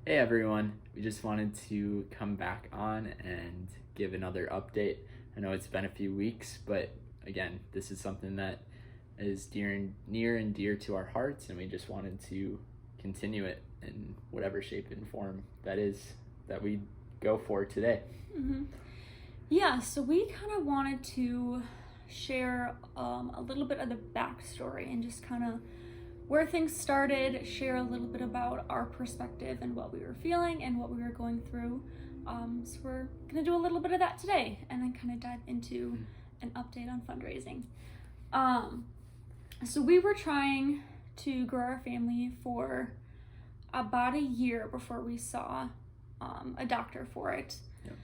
Hey everyone, we just wanted to come back on and give another update. I know it's been a few weeks, but again, this is something that is near and dear to our hearts, and we just wanted to continue it in whatever shape and form that we go for today. Mm-hmm. Yeah, so we kind of wanted to share a little bit of the backstory and just kind of where things started, share a little bit about our perspective and what we were feeling and what we were going through. So we're going to do a little bit of that today and then kind of dive into an update on fundraising. So we were trying to grow our family for about a year before we saw a doctor for it. Yep.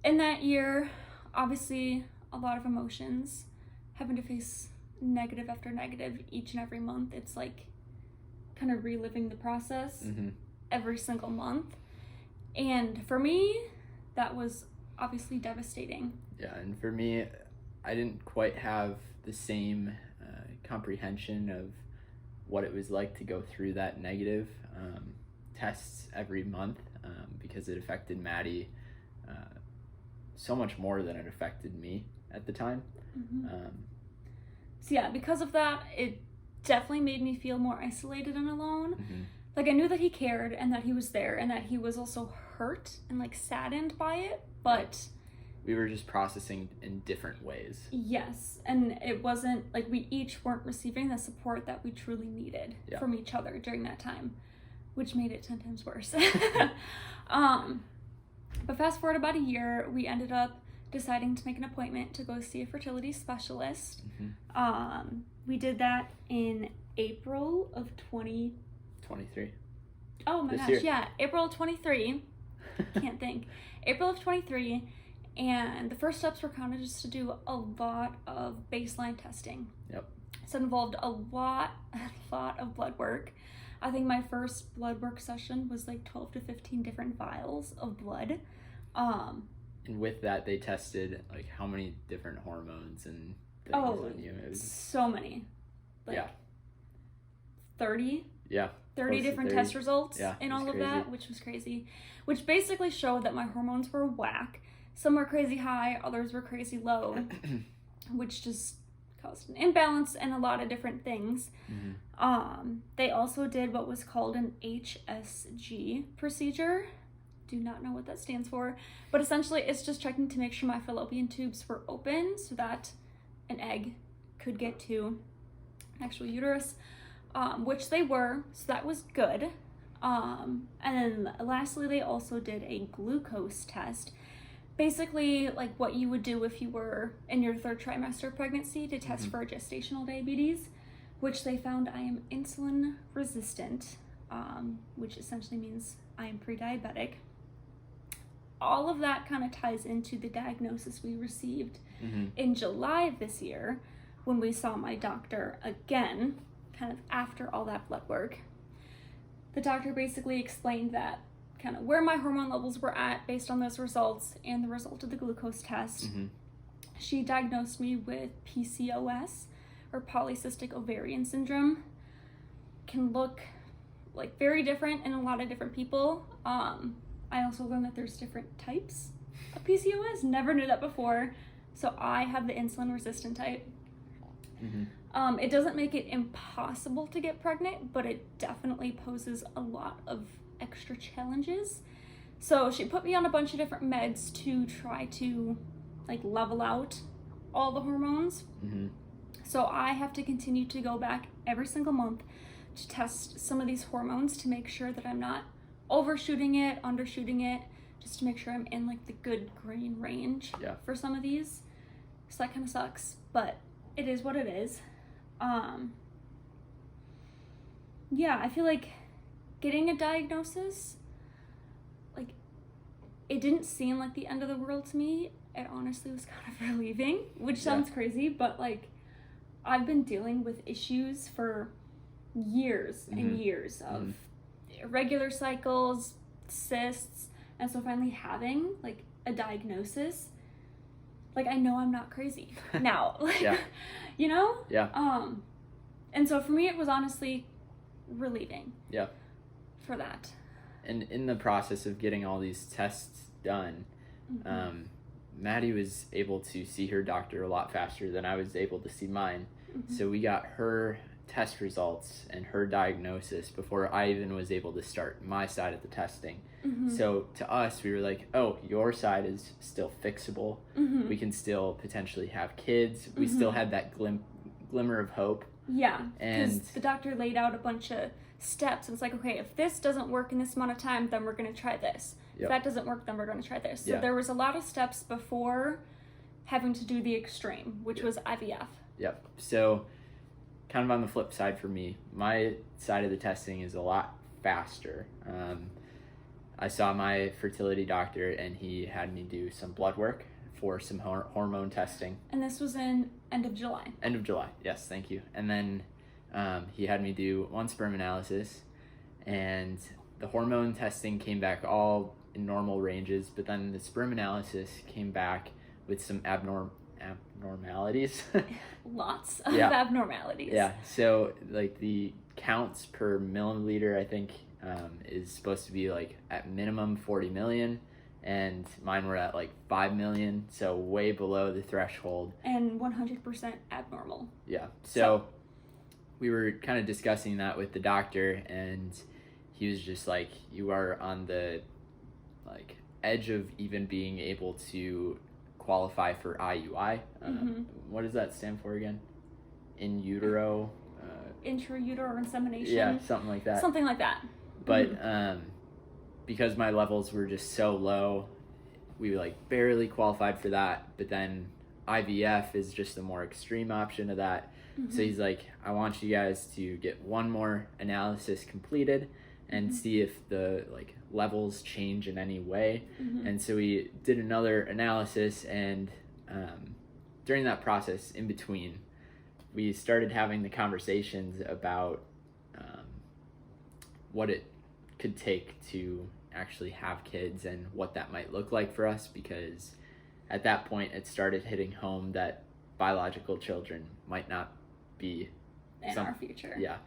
In that year, obviously a lot of emotions, having to face negative after negative each and every month. It's like kind of reliving the process every single month. And for me, that was obviously devastating. Yeah, and for me, I didn't quite have the same comprehension of what it was like to go through that negative tests every month because it affected Maddie so much more than it affected me at the time. So yeah, because of that, it definitely made me feel more isolated and alone. Like I knew that he cared and that he was there and that he was also hurt and like saddened by it, but we were just processing in different ways. Yes, and it wasn't like we each weren't receiving the support that we truly needed from each other during that time, which made it 10 times worse. But fast forward about a year, we ended up deciding to make an appointment to go see a fertility specialist. We did that in April of 2023. Oh my this gosh, year. Yeah, April of 23. Can't think. April of 23, and the first steps were kind of just to do a lot of baseline testing. Yep. So it involved a lot of blood work. I think my first blood work session was like 12 to 15 different vials of blood. And with that, they tested like how many different hormones and things on you. It was so many. Like 30? Yeah. 30 different test results in all of crazy. That, which was crazy. Which basically showed that my hormones were whack. Some were crazy high, others were crazy low, which just caused an imbalance and a lot of different things. They also did what was called an HSG procedure. Do not know what that stands for, but essentially it's just checking to make sure my fallopian tubes were open so that an egg could get to an actual uterus, which they were, so that was good. And then lastly, they also did a glucose test, basically like what you would do if you were in your 3rd trimester of pregnancy to test for gestational diabetes, which they found I am insulin resistant, which essentially means I am pre-diabetic. All of that kind of ties into the diagnosis we received in July of this year when we saw my doctor again, kind of after all that blood work. The doctor basically explained that kind of where my hormone levels were at based on those results and the result of the glucose test. She diagnosed me with PCOS, or polycystic ovarian syndrome. Can look like very different in a lot of different people. I also learned that there's different types of PCOS. Never knew that before. So I have the insulin resistant type. It doesn't make it impossible to get pregnant, but it definitely poses a lot of extra challenges. So she put me on a bunch of different meds to try to like level out all the hormones. So I have to continue to go back every single month to test some of these hormones to make sure that I'm not overshooting it, undershooting it, just to make sure I'm in like the good green range for some of these. So that kind of sucks, but it is what it is. I feel like getting a diagnosis, like it didn't seem like the end of the world to me. It honestly was kind of relieving, which sounds crazy, but like I've been dealing with issues for years and years of irregular cycles, cysts, and so finally having like a diagnosis, like I know I'm not crazy now, like you know? And so for me it was honestly relieving. For that. And in the process of getting all these tests done, Maddie was able to see her doctor a lot faster than I was able to see mine. So we got her test results and her diagnosis before I even was able to start my side of the testing. So to us, we were like, oh, your side is still fixable. We can still potentially have kids. We still had that glimmer of hope. Yeah, and because the doctor laid out a bunch of steps. And it's like, okay, if this doesn't work in this amount of time, then we're going to try this. If that doesn't work, then we're going to try this. So there was a lot of steps before having to do the extreme, which was IVF. Yep. So kind of on the flip side for me, my side of the testing is a lot faster. I saw my fertility doctor and he had me do some blood work for some hormone testing. And this was in end of July. End of July, yes, thank you. And then he had me do one sperm analysis, and the hormone testing came back all in normal ranges, but then the sperm analysis came back with some abnormalities. Lots of abnormalities. Yeah, so like the counts per milliliter, I think, is supposed to be like at minimum 40 million, and mine were at like 5 million, so way below the threshold. And 100% abnormal. Yeah, so we were kind of discussing that with the doctor, and he was just like, you are on the like edge of even being able to qualify for IUI. What does that stand for again? In utero? Intrauterine insemination. Yeah, something like that. Something like that. But because my levels were just so low, we like barely qualified for that. But then IVF is just a more extreme option of that. So he's like, I want you guys to get one more analysis completed and see if the like levels change in any way. And so we did another analysis, and during that process in between, we started having the conversations about what it could take to actually have kids and what that might look like for us, because at that point it started hitting home that biological children might not be in our future. Yeah.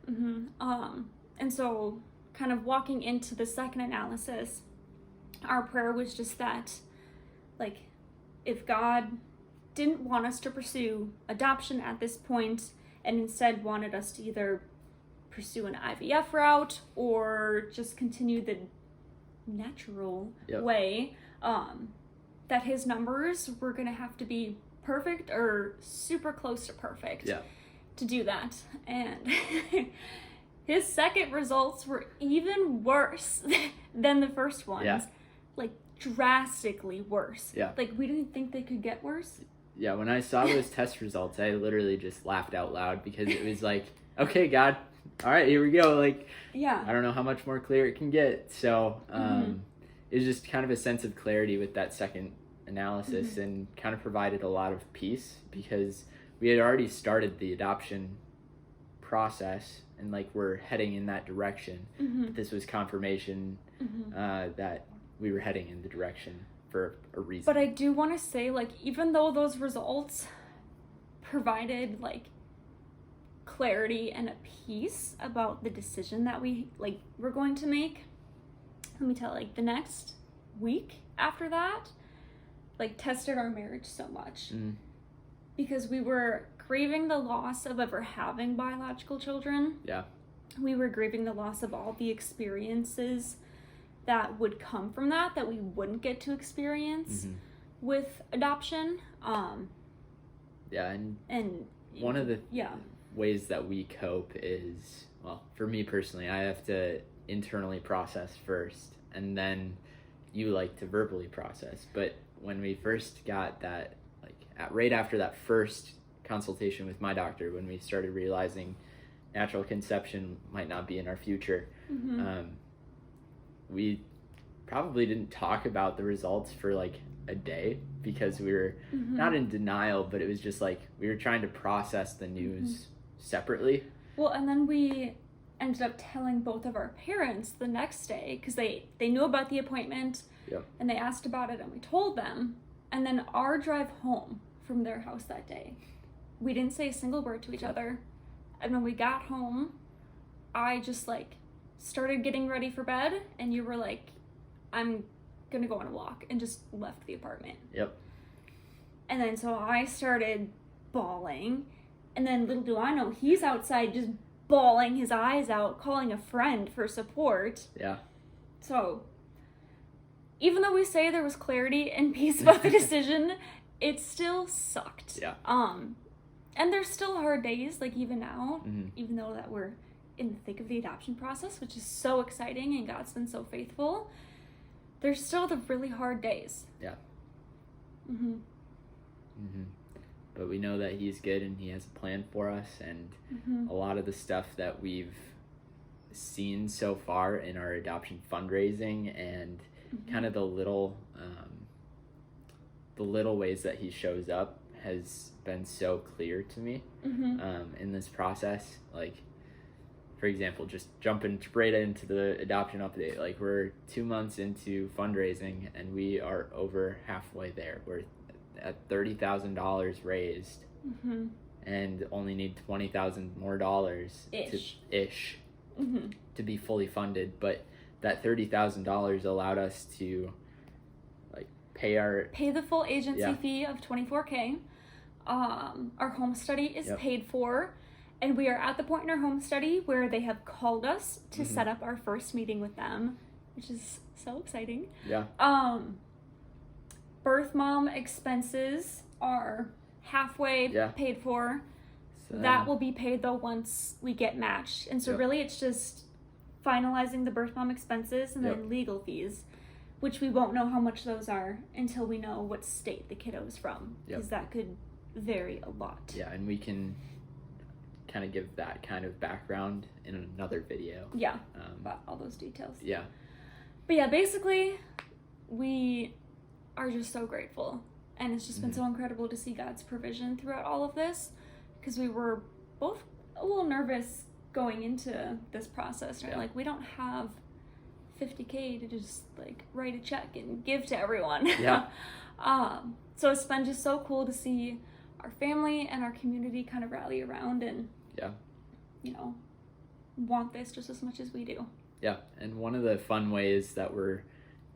And so kind of walking into the second analysis, our prayer was just that, like, if God didn't want us to pursue adoption at this point and instead wanted us to either pursue an IVF route or just continue the natural way, that his numbers were going to have to be perfect or super close to perfect to do that. And his second results were even worse than the first ones. Like drastically worse. Like we didn't think they could get worse. Yeah, when I saw those test results, I literally just laughed out loud, because it was like, okay, God, all right, here we go. Like, I don't know how much more clear it can get. So it was just kind of a sense of clarity with that second analysis, and kind of provided a lot of peace, because we had already started the adoption process and like we're heading in that direction. But this was confirmation that we were heading in the direction for a reason. But I do want to say, like, even though those results provided like clarity and a peace about the decision that we're going to make, let me tell you, like the next week after that, like, tested our marriage so much. Because we were grieving the loss of ever having biological children. We were grieving the loss of all the experiences that would come from that we wouldn't get to experience with adoption. And one of the ways that we cope is, well, for me personally, I have to internally process first, and then you like to verbally process. But when we first got that, like right after that first consultation with my doctor, when we started realizing natural conception might not be in our future, we probably didn't talk about the results for like a day, because we were not in denial, but it was just like we were trying to process the news separately. Well, and then we ended up telling both of our parents the next day, because they knew about the appointment and they asked about it, and we told them. And then our drive home from their house that day, we didn't say a single word to each other. And when we got home, I just like started getting ready for bed, and you were like, I'm gonna go on a walk, and just left the apartment. Yep. And then so I started bawling, and then little do I know, he's outside just bawling his eyes out, calling a friend for support. Yeah. So even though we say there was clarity and peace about the decision, it still sucked. Yeah. And there's still hard days, like even now, Mm-hmm. even though that we're in the thick of the adoption process, which is so exciting, and God's been so faithful, there's still the really hard days. Yeah. Mm-hmm. Mm-hmm. But we know that he's good and he has a plan for us, and Mm-hmm. a lot of the stuff that we've seen so far in our adoption fundraising and Mm-hmm. kind of the little ways that he shows up has been so clear to me Mm-hmm. in this process. Like, for example, just jumping straight into the adoption update, like we're 2 months into fundraising and we are over halfway there. We're at $30,000 raised Mm-hmm. and only need $20,000 more dollars Ish. to Mm-hmm. to be fully funded. But that $30,000 allowed us to like pay the full agency Yeah. fee of $24,000. Our home study is Yep. paid for, and we are at the point in our home study where they have called us to Mhm. set up our first meeting with them, which is so exciting. Yeah. Birth mom expenses are halfway Yeah. paid for. So, That will be paid though once we get matched, and so Yep. really it's just finalizing the birth mom expenses and Yep. then legal fees, which we won't know how much those are until we know what state the kiddo is from, Yep. because that could vary a lot. Yeah, and we can kind of give that kind of background in another video. Yeah, Um, about all those details. yeah. But yeah, basically, we are just so grateful, and it's just been Mhm. so incredible to see God's provision throughout all of this, because we were both a little nervous going into this process, right? Yeah. Like, we don't have $50,000 to just like write a check and give to everyone. Yeah. So it's been just so cool to see our family and our community kind of rally around and Yeah. Want this just as much as we do. Yeah, and one of the fun ways that we're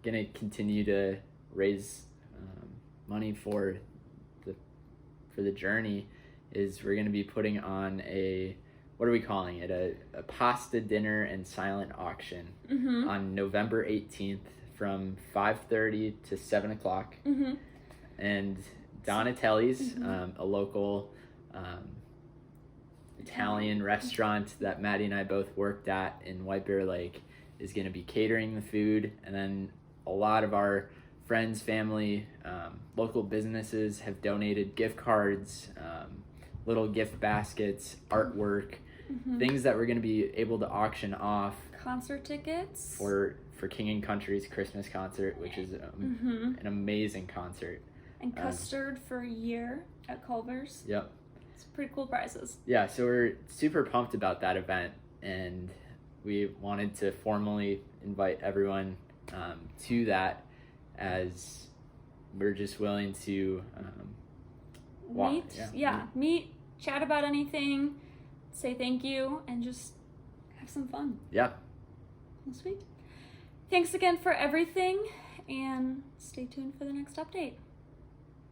gonna continue to raise money for the journey is we're gonna be putting on what are we calling it? A pasta dinner and silent auction Mm-hmm. on November 18th from 5:30 to 7 o'clock. Mm-hmm. And Donatelli's, Mhm. a local Italian restaurant that Maddie and I both worked at in White Bear Lake, is going to be catering the food. And then a lot of our friends, family, local businesses have donated gift cards, little gift baskets, artwork, Mm-hmm. things that we're going to be able to auction off Concert tickets. for King and Country's Christmas concert, which is Mm-hmm. an amazing concert. And custard for a year at Culver's. Yep. It's pretty cool prizes. Yeah, so we're super pumped about that event, and we wanted to formally invite everyone to that, as we're just willing to meet, chat about anything, say thank you, and just have some fun. Yeah. Well, sweet. Thanks again for everything, and stay tuned for the next update.